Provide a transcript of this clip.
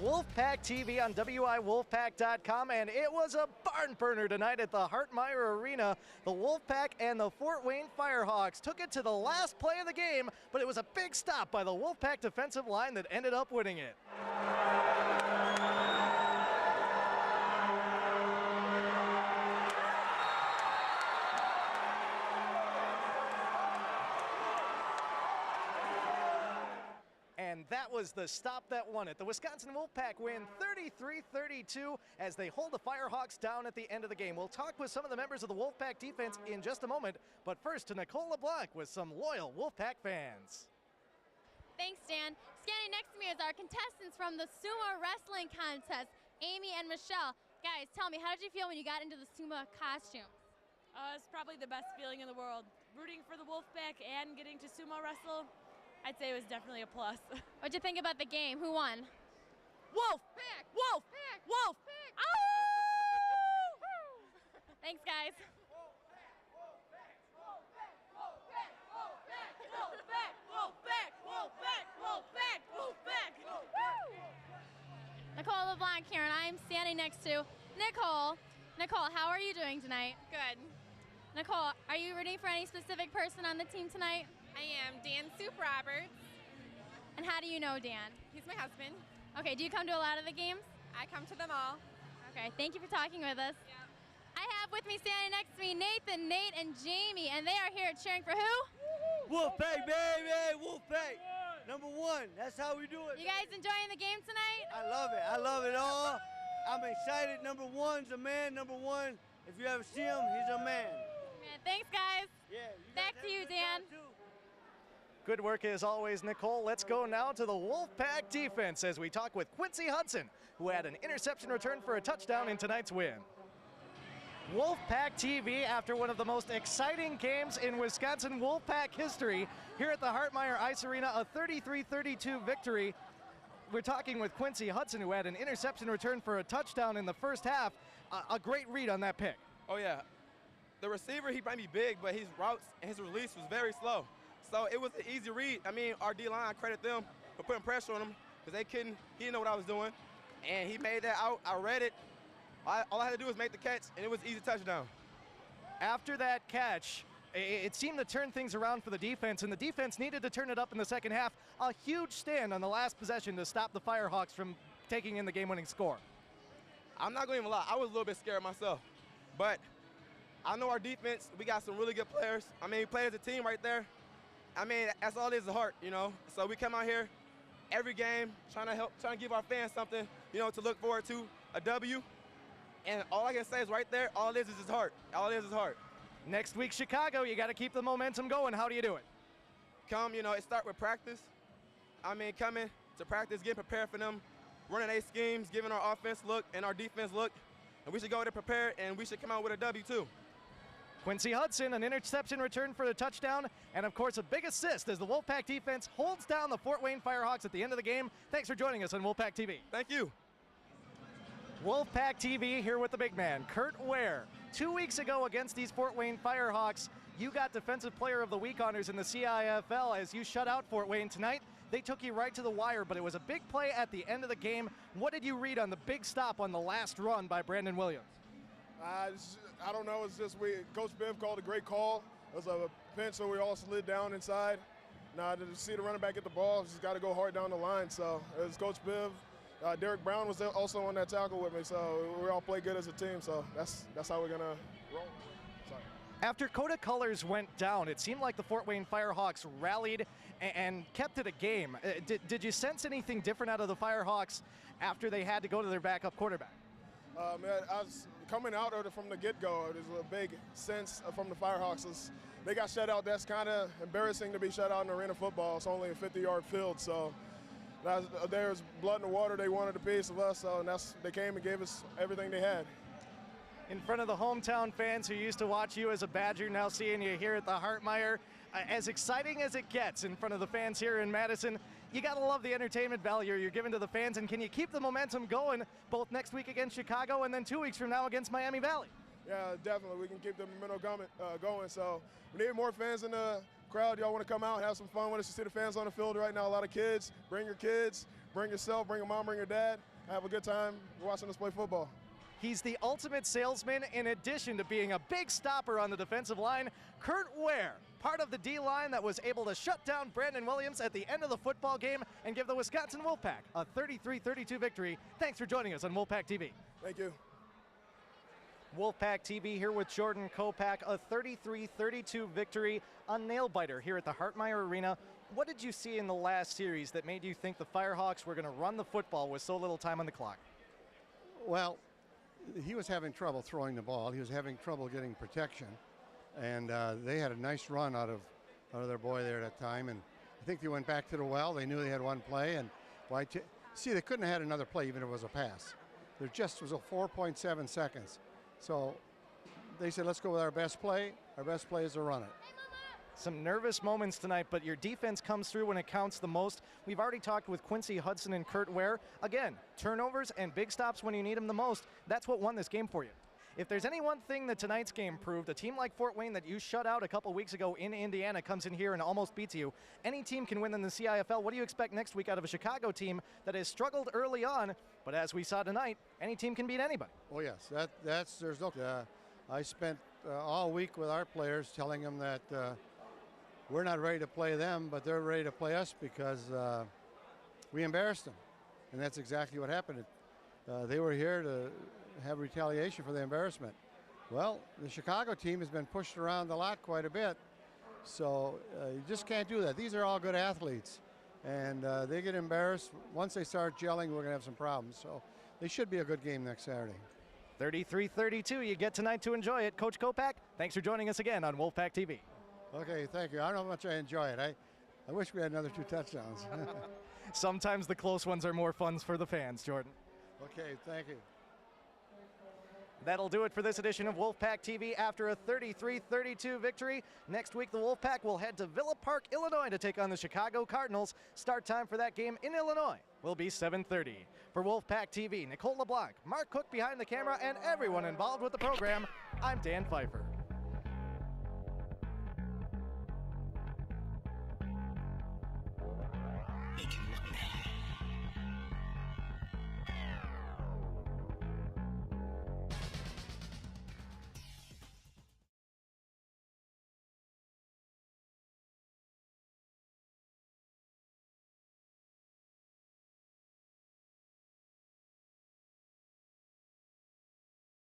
Wolfpack TV on WIWolfpack.com, and it was a barn burner tonight at the Hartmeyer Arena. The Wolfpack and the Fort Wayne Firehawks took it to the last play of the game, but it was a big stop by the Wolfpack defensive line that ended up winning it. And that was the stop that won it. The Wisconsin Wolfpack win 33-32 as they hold the Firehawks down at the end of the game. We'll talk with some of the members of the Wolfpack defense in just a moment, but first to Nicole LeBlanc with some loyal Wolfpack fans. Thanks, Dan. Standing next to me is our contestants from the sumo wrestling contest, Amy and Michelle. Guys, tell me, how did you feel when you got into the sumo costume? It's probably the best feeling in the world. Rooting for the Wolfpack and getting to sumo wrestle, I'd say it was definitely a plus. What'd you think about the game? Who won? Wolfpack! Wolfpack! Wolfpack! Oh! Thanks, guys. Nicole LeBlanc here, and I'm standing next to Nicole. Nicole, how are you doing tonight? Good. Nicole, are you rooting for any specific person on the team tonight? I am Dan Soup Roberts. And how do you know Dan? He's my husband. Okay, do you come to a lot of the games? I come to them all. Okay, thank you for talking with us. Yeah. I have with me standing next to me Nathan, Nate, and Jamie, and they are here cheering for who? Wolfpack, baby! Wolfpack! #1, that's how we do it. You guys enjoying the game tonight? I love it all. I'm excited. #1's a man, #1. If you ever see him, he's a man. Yeah, thanks, guys. Yeah. Back to you, Dan. Good work as always, Nicole. Let's go now to the Wolfpack defense as we talk with Quincy Hudson, who had an interception return for a touchdown in tonight's win. Wolfpack TV, after one of the most exciting games in Wisconsin Wolfpack history, here at the Hartmeyer Ice Arena, a 33-32 victory. We're talking with Quincy Hudson, who had an interception return for a touchdown in the first half. A great read on that pick. Oh, yeah. The receiver, he might be big, but his routes and his release was very slow. So it was an easy read. I mean, our D-line, I credit them for putting pressure on him because he didn't know what I was doing. And he made that out. I read it. All I had to do was make the catch, and it was an easy touchdown. After that catch, it seemed to turn things around for the defense, and the defense needed to turn it up in the second half. A huge stand on the last possession to stop the Firehawks from taking in the game-winning score. I'm not going to even lie. I was a little bit scared myself. But I know our defense, we got some really good players. I mean, we play as a team right there. I mean, that's all it is, the heart, you know. So we come out here every game trying to give our fans something, you know, to look forward to, a W. And all I can say is right there, all it is his heart. All it is heart. Next week, Chicago, you got to keep the momentum going. How do you do it? You know, it start with practice. I mean, coming to practice, getting prepared for them, running their schemes, giving our offense look and our defense look. And we should go there prepared, and we should come out with a W too. Quincy Hudson, an interception return for the touchdown, and of course a big assist as the Wolfpack defense holds down the Fort Wayne Firehawks at the end of the game. Thanks for joining us on Wolfpack TV. Thank you. Wolfpack TV here with the big man, Kurt Ware. 2 weeks ago against these Fort Wayne Firehawks, you got Defensive Player of the Week honors in the CIFL as you shut out Fort Wayne. Tonight, they took you right to the wire, but it was a big play at the end of the game. What did you read on the big stop on the last run by Brandon Williams? I don't know. It's just Coach Biv called a great call. It was a pinch, so we all slid down inside. Now to see the running back get the ball, just got to go hard down the line. So it was Coach Biv. Derek Brown was also on that tackle with me, so we all play good as a team. So that's how we're gonna roll. Sorry. After Coda Colors went down, it seemed like the Fort Wayne Firehawks rallied and kept it a game. Did you sense anything different out of the Firehawks after they had to go to their backup quarterback? Man, I was coming out of it from the get-go. There's a big sense from the Firehawks. They got shut out. That's kind of embarrassing to be shut out in arena football. It's only a 50-yard field, so there's blood in the water. They wanted a piece of us, so they came and gave us everything they had. In front of the hometown fans who used to watch you as a Badger, now seeing you here at the Hartmeyer, as exciting as it gets in front of the fans here in Madison, you got to love the entertainment value you're giving to the fans, and can you keep the momentum going both next week against Chicago and then 2 weeks from now against Miami Valley? Yeah, definitely. We can keep the momentum going. So we need more fans in the crowd. Y'all want to come out and have some fun with us. You see the fans on the field right now, a lot of kids. Bring your kids, bring yourself, bring your mom, bring your dad. have a good time watching us play football. He's the ultimate salesman in addition to being a big stopper on the defensive line. Kurt Ware, part of the D-line that was able to shut down Brandon Williams at the end of the football game and give the Wisconsin Wolfpack a 33-32 victory. Thanks for joining us on Wolfpack TV. Thank you. Wolfpack TV here with Jordan Kopac, a 33-32 victory, a nail-biter here at the Hartmeyer Arena. What did you see in the last series that made you think the Firehawks were going to run the football with so little time on the clock? Well, he was having trouble throwing the ball. He was having trouble getting protection, and they had a nice run out of their boy there at that time. And I think they went back to the well. They knew they had one play, and see, they couldn't have had another play even if it was a pass. There just was a 4.7 seconds. So they said, let's go with our best play. Our best play is to run it. Some nervous moments tonight, but your defense comes through when it counts the most. We've already talked with Quincy Hudson and Kurt Ware. Again, turnovers and big stops when you need them the most. That's what won this game for you. If there's any one thing that tonight's game proved, a team like Fort Wayne that you shut out a couple weeks ago in Indiana comes in here and almost beats you. Any team can win in the CIFL. What do you expect next week out of a Chicago team that has struggled early on, but as we saw tonight, any team can beat anybody? Oh yes, there's no. I spent all week with our players telling them that we're not ready to play them, but they're ready to play us because we embarrassed them, and that's exactly what happened. They were here to have retaliation for the embarrassment. Well, the Chicago team has been pushed around a lot quite a bit, so you just can't do that. These are all good athletes, and they get embarrassed. Once they start gelling, we're going to have some problems. So they should be a good game next Saturday. 33-32, you get tonight to enjoy it. Coach Kopac, thanks for joining us again on Wolfpack TV. Okay, thank you. I don't know how much I enjoy it. I wish we had another 2 touchdowns. Sometimes the close ones are more fun for the fans, Jordan. Okay, thank you. That'll do it for this edition of Wolfpack TV after a 33-32 victory. Next week, the Wolfpack will head to Villa Park, Illinois to take on the Chicago Cardinals. Start time for that game in Illinois will be 7:30. For Wolfpack TV, Nicole LeBlanc, Mark Cook behind the camera, and everyone involved with the program, I'm Dan Pfeifer.